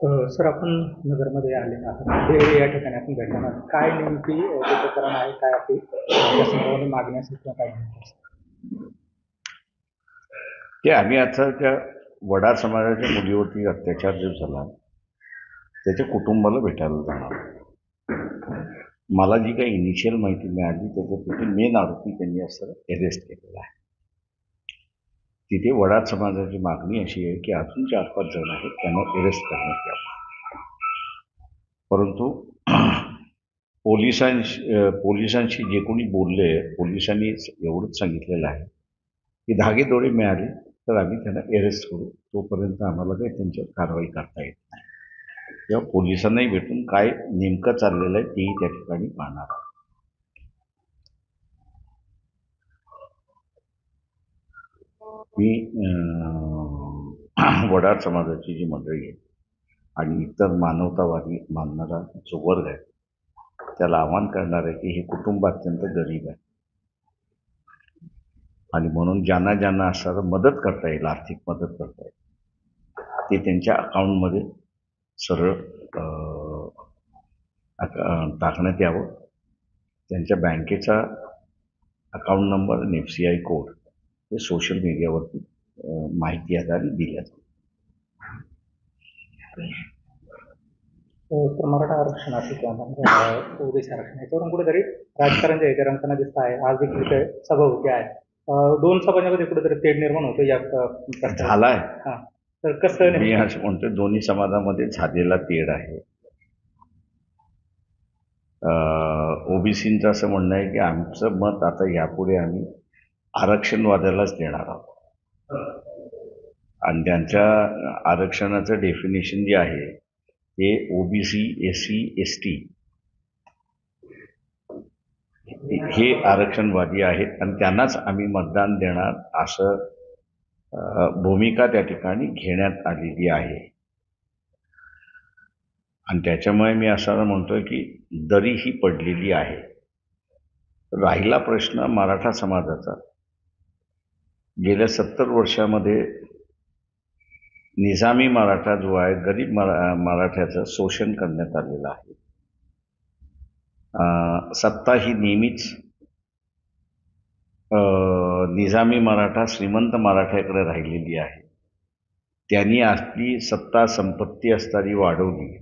Sir आपण नगरमध्ये आले आहात. देवळी या ठिकाणी आपण भेटणार आहात. काय नेमकी ते प्रकरण आहे? काय आपली त्या संदर्भाने मागणी असेल किंवा काय नेमकं असेल? ते आम्ही आता त्या वडार समाजाच्या मुलीवरती अत्याचार जो झाला त्याच्या कुटुंबाला भेटायला जाणार. मला जी काही इनिशियल माहिती मिळाली त्याच्यापैकी मेन आरोपी त्यांनी असं अरेस्ट केलेला आहे. तिथे वडार समाजाची मागणी अशी आहे की अजून 4-5 जण आहेत त्यांना अरेस्ट करण्यात यावं. परंतु पोलिसांशी जे कोणी बोलले पोलिसांनी एवढंच सांगितलेलं आहे की धागेदोडे मिळाले तर आम्ही त्यांना अरेस्ट करू, तोपर्यंत आम्हाला काही त्यांच्यावर कारवाई करता येत नाही. तेव्हा पोलिसांनाही भेटून काय नेमकं चाललेलं आहे तेही त्या ठिकाणी पाहणार. मी वडार समाजाची जी मंडळी आहे आणि इतर मानवतावादी मानणारा जो वर्ग आहे त्याला आवाहन करणार आहे की हे कुटुंब अत्यंत गरीब आहे आणि म्हणून ज्यांना ज्यांना असं मदत करता येईल, आर्थिक मदत करता येईल ते त्यांच्या अकाउंटमध्ये सरळ टाकण्यात यावं. त्यांच्या बँकेचा अकाउंट नंबर आणि FCI कोड हे सोशल मीडियावरती माहिती आधारे दिल्या जाईल. तर मराठा आरक्षण असेल किंवा ओबीसी आरक्षण याच्यावरून कुठेतरी राजकारण जे आहे ते रंगताना दिसत आहे. आज देखील इथे सभा होती आहे. दोन सभांमध्ये कुठेतरी तेढ निर्माण होतं या झालाय. हा, तर कसं मी असं म्हणतो दोन्ही समाजामध्ये झालेला तेढ आहे. ओबीसींचं असं म्हणणं आहे की आमचं मत आता यापुढे आम्ही आरक्षणवाद्यालाच देणार आहोत आणि त्यांच्या आरक्षणाचं डेफिनेशन जे आहे ते OBC, SC, ST हे आरक्षणवादी आहेत आणि त्यांनाच आम्ही मतदान देणार असं भूमिका त्या ठिकाणी घेण्यात आलेली आहे. आणि त्याच्यामुळे मी असं म्हणतोय की दरी ही पडलेली आहे. राहिला प्रश्न मराठा समाजाचा. गेल्या 70 वर्षामध्ये निजामी मराठा जो आहे गरीब मराठ्याचं शोषण करण्यात आलेलं आहे. सत्ता ही नेहमीच निजामी मराठा श्रीमंत मराठ्याकडे राहिलेली आहे. त्यांनी आपली सत्ता संपत्ती असताना वाढवली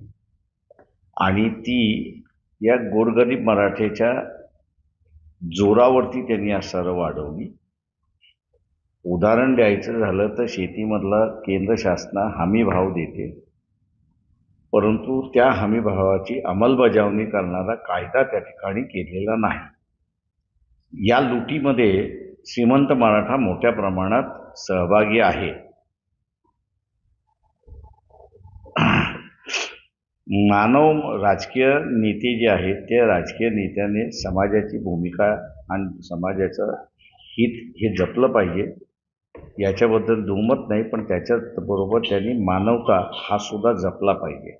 आणि ती या गोरगरीब मराठ्याच्या जोरावरती त्यांनी असं वाढवली. उदाहरण द्यायचं झालं तर शेतीमधला केंद्र शासना हमी भाव देते, परंतु त्या हमी भावाची अंमलबजावणी करणारा कायदा त्या ठिकाणी केलेला नाही. या लुटीमध्ये श्रीमंत मराठा मोठ्या प्रमाणात सहभागी आहे. मानव राजकीय नेते जे आहेत त्या राजकीय नेत्याने समाजाची भूमिका आणि समाजाचं हित हे जपलं पाहिजे, याच्याबद्दल दुमत नाही. पण त्याच्याच बरोबर त्यांनी मानवता हा सुद्धा जपला पाहिजे.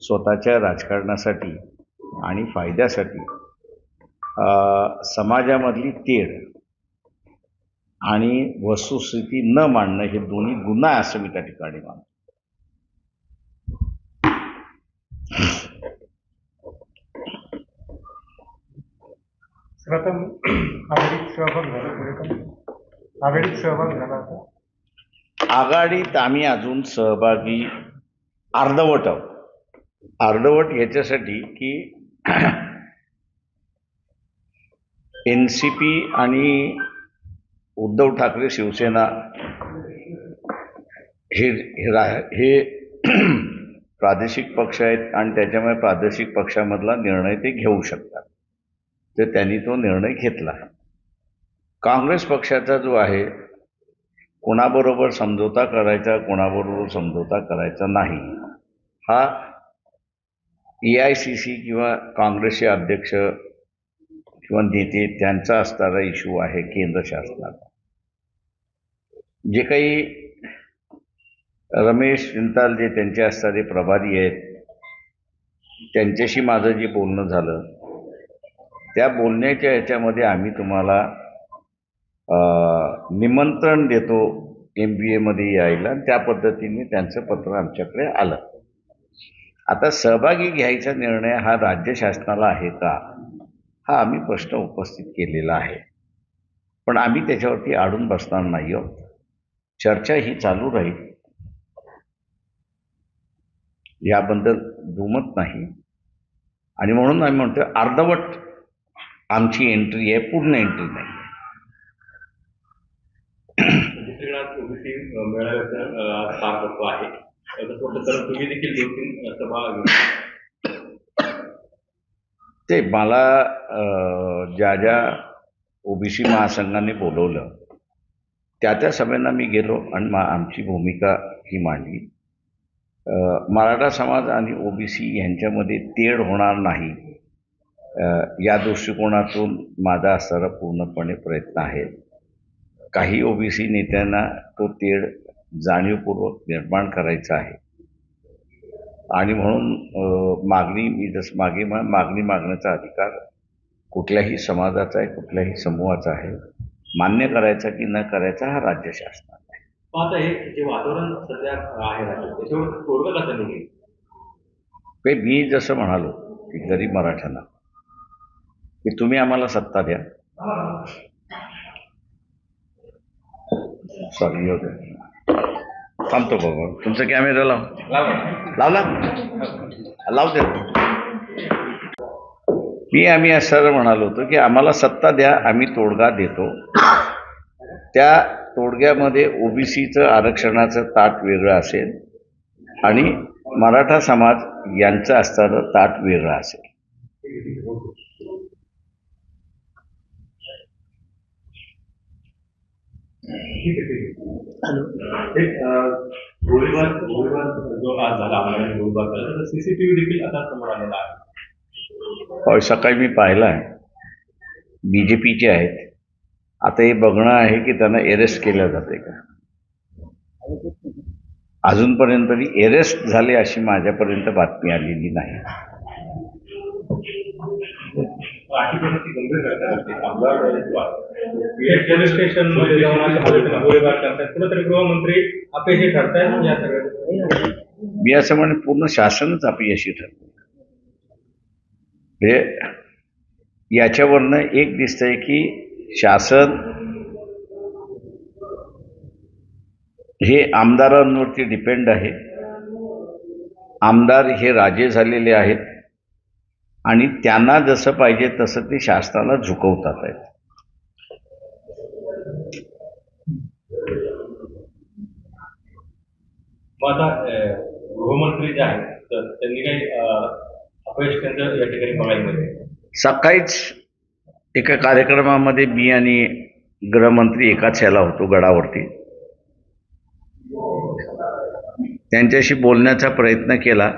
स्वतःच्या राजकारणासाठी आणि फायद्यासाठी समाजामधली तेढ आणि वस्तुस्थिती न मांडणं हे दोन्ही गुन्हा आहे असं मी त्या ठिकाणी मानतो. प्रथम आघाडीत सहभाग झाला होता. आघाडीत आम्ही अजून सहभागी अर्धवट ह्याच्यासाठी की NCP आणि उद्धव ठाकरे शिवसेना हे प्रादेशिक पक्ष आहेत आणि त्याच्यामुळे प्रादेशिक पक्षामधला निर्णय ते घेऊ शकतात. तर त्यांनी तो निर्णय घेतला. काँग्रेस पक्षाचा जो आहे कोणाबरोबर समझोता करायचा कोणाबरोबर समझोता करायचा नाही हा AICC किंवा काँग्रेसचे अध्यक्ष किंवा नेते त्यांचा असणारा इश्यू आहे. केंद्र शासनाचा जे काही रमेश चिंताल जे त्यांचे असणारे प्रभारी आहेत त्यांच्याशी माझं जे बोलणं झालं त्या बोलण्याच्या ह्याच्यामध्ये आम्ही तुम्हाला निमंत्रण देतो MBA मध्ये यायला. त्या पद्धतीने त्यांचं पत्र आमच्याकडे आलं. आता सहभागी घ्यायचा निर्णय हा राज्य शासनाला आहे का, हा आम्ही प्रश्न उपस्थित केलेला आहे. पण आम्ही त्याच्यावरती अडून बसणार नाही आहोत. चर्चा ही चालू राहील, याबद्दल दुमत नाही. आणि म्हणून आम्ही म्हणतो अर्धवट आमची एंट्री आहे, पूर्ण एंट्री नाही. दुसरीकडे आज ओबीसी मेळाव्याचा पार पडतो आहे. तसं वाटतं तर तुम्ही देखील 2-3 सभा घेऊ. ते मला ज्या ओबीसी महासंघाने बोलवलं त्या सभेला मी गेलो आणि आमची भूमिका ही मांडली. मराठा समाज आणि ओबीसी यांच्यामध्ये तेढ होणार नाही, या दृष्टिकोनातून माझा असणारा पूर्णपणे प्रयत्न आहे. काही ओबीसी नेत्यांना तो तेढ जाणीवपूर्वक निर्माण करायचा आहे आणि म्हणून मागणी मी जसं मागणी मागण्याचा अधिकार कुठल्याही समाजाचा आहे, कुठल्याही समूहाचा आहे. मान्य करायचा की न करायचा हा राज्य शासनाचा आहे. आता हे जे वातावरण सध्या आहे राज्यात त्याच्यावर तोडगा कसं निघेल? ते मी जसं म्हणालो की गरीब मराठ्यांना की तुम्ही आम्हाला सत्ता द्या. सॉरी होते थांबतो बाबा, तुमचा कॅमेरा लावला लावते. आम्ही असं म्हणालो होतो की आम्हाला सत्ता द्या, आम्ही तोडगा देतो. त्या तोडग्यामध्ये ओबीसीचं आरक्षणाचं ताट वेगळं असेल आणि मराठा समाज यांचं असणारं ताट वेगळं असेल. गोळीबार जो आज झाला आपल्याला गोळीबार झाला, सीसीटीव्ही देखील आता समोर आलेला आहे. होय, सकाळी मी पाहिला आहे. बीजेपीचे आहेत. आता हे बघणं आहे की त्यांना अरेस्ट केलं जाते का. अजूनपर्यंत तरी अरेस्ट झाले अशी माझ्यापर्यंत बातमी आलेली नाही. पोलीस स्टेशन मध्ये जाऊन अशा पद्धतीने गोळीबार करतात, कुठेतरी गृहमंत्री अपयशी ठरतायत या सगळ्या. मी असं म्हणेन पूर्ण शासनच अपयशी ठरलं. हे याच्यावरनं एक दिसतंय की शासन हे आमदारांवरती डिपेंड आहे. आमदार हे राजे झालेले आहेत आणि त्यांना जसं पाहिजे तसं ते शासनाला झुकवतात आहेत. मग आता गृहमंत्री जे आहेत तर त्यांनी काही अपयश त्यांचं या ठिकाणी बघायला मिळते. सकाळीच एका कार्यक्रमामध्ये मी आणि गृहमंत्री एकाच याला होतो गडावरती. त्यांच्याशी बोलण्याचा प्रयत्न केला.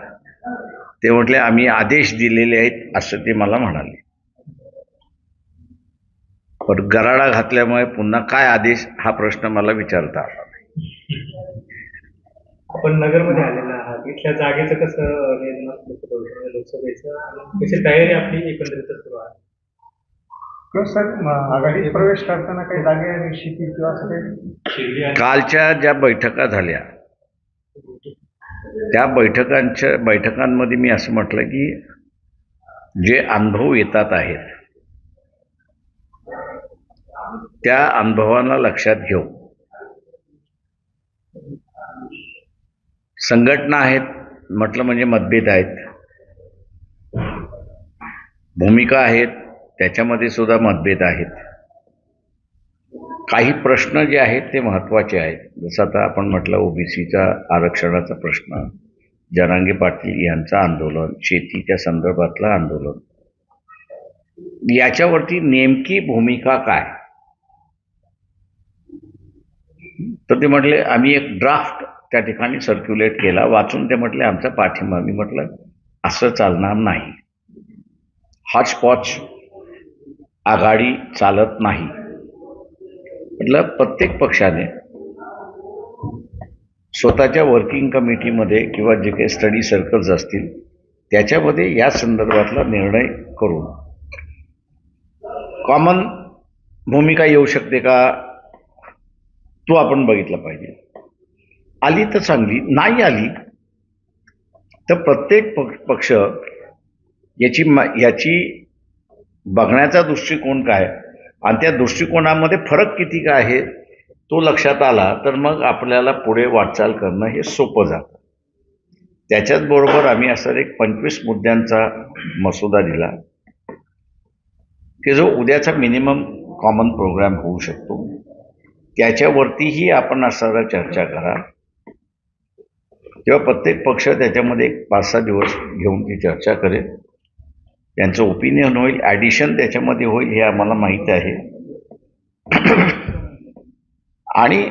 ते म्हटले आम्ही आदेश दिलेले आहेत असं ते मला म्हणाले. पण गराडा घातल्यामुळे पुन्हा काय आदेश हा प्रश्न मला विचारता आला नाही. आपण नगरमध्ये आलेला आहात, इथल्या जागेचं कसं नियोजन असतं लोकसभेचं आणि कशी तयारी आपली एकंदरीत सुरू आहे? सर, आघाडीत प्रवेश करताना काही जागे शिथिल किंवा असं काही? कालच्या ज्या बैठका झाल्या त्या बैठकांमध्ये मी असं म्हटलं की जे अनुभव येतात आहेत त्या अनुभवांना लक्षात घेऊ. संघटना आहेत म्हटलं म्हणजे मतभेद आहेत, भूमिका आहेत त्याच्यामध्ये सुद्धा मतभेद आहेत. काही प्रश्न जे आहेत ते महत्त्वाचे आहेत. जसं आता आपण म्हटलं ओबीसीचा आरक्षणाचा प्रश्न, जरांगे पाटील यांचं आंदोलन, शेतीच्या संदर्भातलं आंदोलन, याच्यावरती नेमकी भूमिका काय. तर ते म्हटले आम्ही एक ड्राफ्ट त्या ठिकाणी सर्क्युलेट केला, वाचून ते म्हटले आमचा पाठिंबा. मी म्हटलं असं चालणार नाही, हॉचपॉच आघाडी चालत नाही. म्हटलं प्रत्येक पक्षाने स्वतःच्या वर्किंग कमिटीमध्ये किंवा जे काही स्टडी सर्कल्स असतील त्याच्यामध्ये या संदर्भातला निर्णय करून कॉमन भूमिका येऊ शकते का तो आपण बघितला पाहिजे. आली तर चांगली, नाही आली तर प्रत्येक पक्ष याची बघण्याचा दृष्टिकोन काय आणि त्या दृष्टिकोनामध्ये फरक किती काय आहे तो लक्षात आला तर मग आपल्याला पुढे वाटचाल करणं हे सोपं जातं. त्याच्याच बरोबर आम्ही असा एक 25 मुद्द्यांचा मसुदा दिला की जो उद्याचा मिनिमम कॉमन प्रोग्राम होऊ शकतो. त्याच्यावरतीही आपण असणारा चर्चा करा. तेव्हा प्रत्येक पक्ष त्याच्यामध्ये 5-6 दिवस घेऊन ती चर्चा करेल. त्यांचं ओपिनियन होईल, ॲडिशन त्याच्यामध्ये होईल हे आम्हाला माहीत आहे. आणि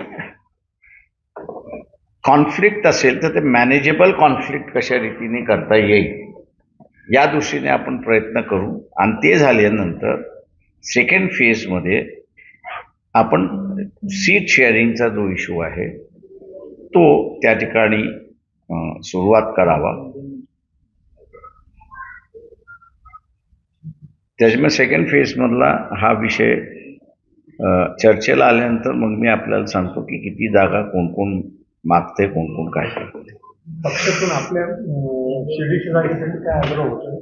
कॉन्फ्लिक्ट असेल तर ते मॅनेजेबल कॉन्फ्लिक्ट कशा रीतीने करता येईल या दृष्टीने आपण प्रयत्न करू. आणि ते झाल्यानंतर सेकंड फेजमध्ये आपण सीट शेअरिंगचा जो इश्यू आहे तो त्या ठिकाणी सुरुवात करावा. त्याच्यामुळे सेकंड फेजमधला हा विषय चर्चेला आल्यानंतर मग मी आपल्याला सांगतो की किती जागा कोण कोण मागते, कोण कोण काय करते. पक्षातून आपल्या शिर्डीच्या जागेसाठी काय आग्रह होतो?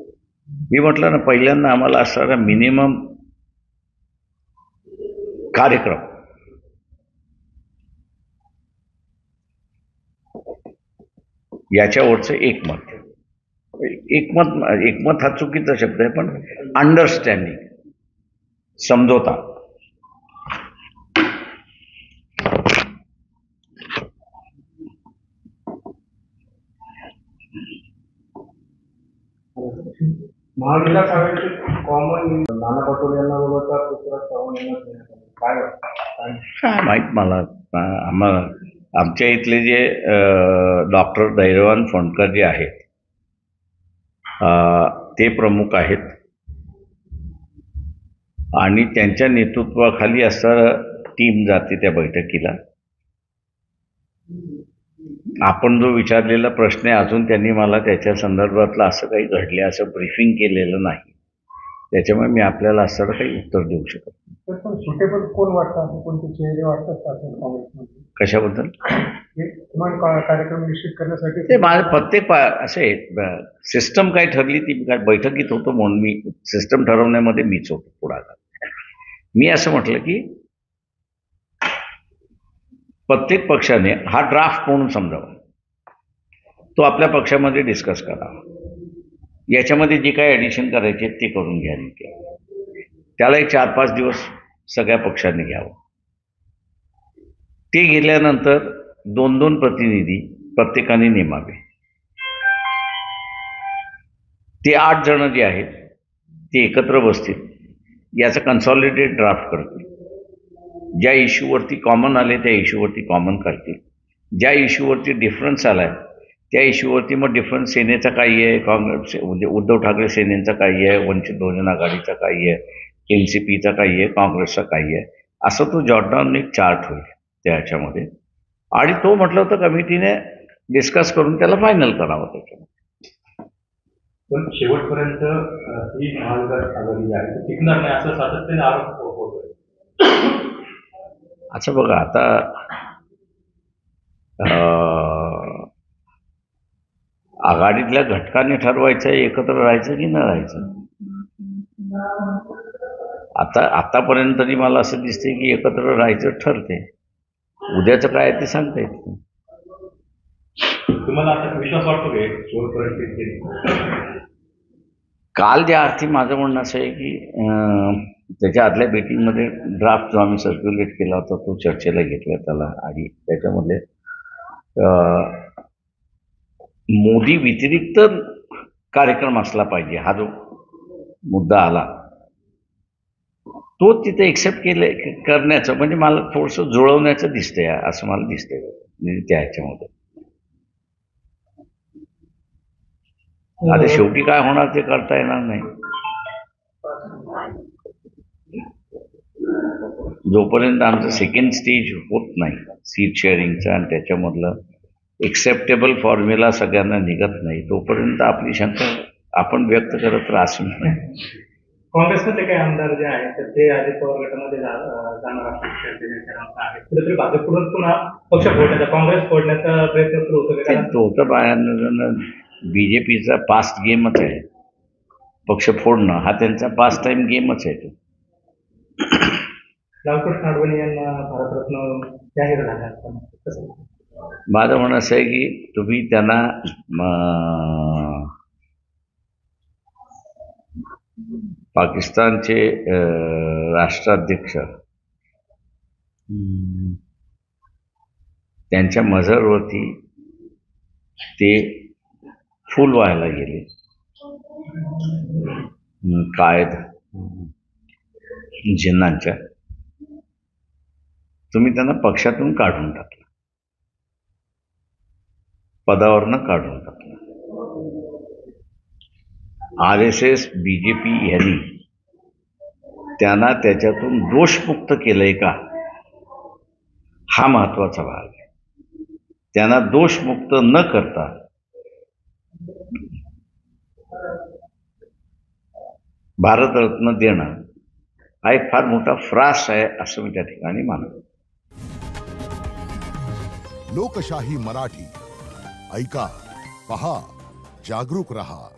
मी म्हटलं ना, पहिल्यांदा आम्हाला असणारा मिनिमम कार्यक्रम याच्यावरचं एकमत हा चुकीचा शब्द आहे, पण अंडरस्टँडिंग, समझोता. महाविकास आघाडीचे कॉमन नाना पटोले यांना बोलवता पृथ्वीराज चव्हाण यांना देण्यात आलं. काय वाटतं? काय माहीत मला. आमच्या इथले जे डॉक्टर दैरवान फंडकर जे आहेत ते प्रमुख आहेत आणि त्यांच्या नेतृत्वाखाली असं टीम जाते त्या बैठकीला. आपण जो विचारलेला प्रश्न आहे अजून त्यांनी मला त्याच्या संदर्भातलं असं काही घडले असं ब्रीफिंग केलेलं नाही. त्याच्यामुळे मी आपल्याला असं काही उत्तर देऊ शकत नाही. पण सुटेबल कोण वाटतं, असं कोणते चेहरे वाटतात का काँग्रेसमध्ये? कशाबद्दल? किमान कार्यक्रम निश्चित करण्यासाठी ते माझं प्रत्येक असे सिस्टम काय ठरली ती काय बैठकीत होतो म्हणून मी सिस्टम ठरवण्यामध्ये मीच होतो पुढाकार. मी असं म्हटलं की प्रत्येक पक्षाने हा ड्राफ्ट म्हणून समजावा, तो आपल्या पक्षामध्ये डिस्कस करावा. याच्यामध्ये जे काही ॲडिशन करायचे ते करून घ्या. त्याला एक 4-5 दिवस सगळ्या पक्षांनी घ्यावं. ते गेल्यानंतर 2-2 प्रतिनिधी प्रत्येकाने नेमावे. ते 8 जण जे आहेत ते एकत्र बसतील, याचा कन्सॉलिडेट ड्राफ्ट करतील. ज्या इश्यूवरती कॉमन आले त्या इश्यूवरती कॉमन करतील. ज्या इश्यूवरती डिफरन्स आला आहे त्या इश्यूवरती मग डिफरन्स सेनेचा काही आहे, काँग्रेस उद्धव ठाकरे सेनेचा काही आहे, वंचित बहुजन आघाडीचा काही आहे, NCPचा काही आहे, काँग्रेसचा काही आहे, असं तो जॉर्डान एक चार्ट होईल त्या ह्याच्यामध्ये. आणि तो म्हटलं होतं कमिटीने डिस्कस करून त्याला फायनल करावं. त्याच्यामध्ये पण शेवटपर्यंत ही महाविकास आघाडी जी आहे ती टिकणार नाही असं सातत्याने आरोप होतोय. अच्छा बघा, आता आघाडीतल्या घटकांनी ठरवायचं आहे एकत्र राहायचं की न राहायचं. आतापर्यंत तरी मला असं दिसते की एकत्र राहायचं ठरते. उद्याचं काय ते सांगता येत नाही. तुम्हाला आता विश्वास वाटतो की शेवटपर्यंत? काल ज्या अर्थी माझं म्हणणं असं आहे की त्याच्या आदल्या मीटिंगमध्ये ड्राफ्ट जो आम्ही सर्क्युलेट केला होता तो चर्चेला घेतला आला आणि त्याच्यामध्ये मोदी व्यतिरिक्त कार्यक्रम असला पाहिजे हा जो मुद्दा आला तो तिथे एक्सेप्ट करण्याचं म्हणजे मला थोडंसं जुळवण्याचं दिसतंय असं मला दिसतंय त्या ह्याच्यामध्ये. आता शेवटी काय होणार ते करता येणार नाही. जोपर्यंत आमचं सेकंड स्टेज होत नाही सीट शेअरिंगचा आणि त्याच्यामधलं एक्सेप्टेबल फॉर्म्युला सगळ्यांना निघत नाही तोपर्यंत आपली शंका आपण व्यक्त करत राहू नाही. काँग्रेसमध्ये काही आमदार जे आहेत तर ते अजित पवार गटामध्ये जाणार आहे. कुठेतरी भाजपकडून पुन्हा पक्ष फोडण्याचा, काँग्रेस फोडण्याचा प्रयत्न सुरू होतो. तो तर BJPचा पास्ट गेमच आहे. पक्ष फोडणं हा त्यांचा पास्ट टाइम गेमच आहे तो. लालकृष्ण अडवाणी यांना भारतरत्न जाहीर झाला असताना कसं? माझं म्हणणं असं आहे की तुम्ही त्यांना पाकिस्तानचे राष्ट्राध्यक्ष त्यांच्या मजरवरती ते फुल व्हायला गेले. कायद जिन्नांच्या तुम्ही त्यांना पक्षातून काढून टाकलं, पदावरनं काढून टाकलं. RSS BJP यांनी त्यांना त्याच्यातून दोषमुक्त केलंय का, हा महत्वाचा भाग आहे. त्यांना दोषमुक्त न करता भारतरत्न देणं हा एक फार मोठा फ्रास आहे असं मी त्या ठिकाणी मानतो. लोकशाही मराठी ऐका, पहा, जागरूक रहा.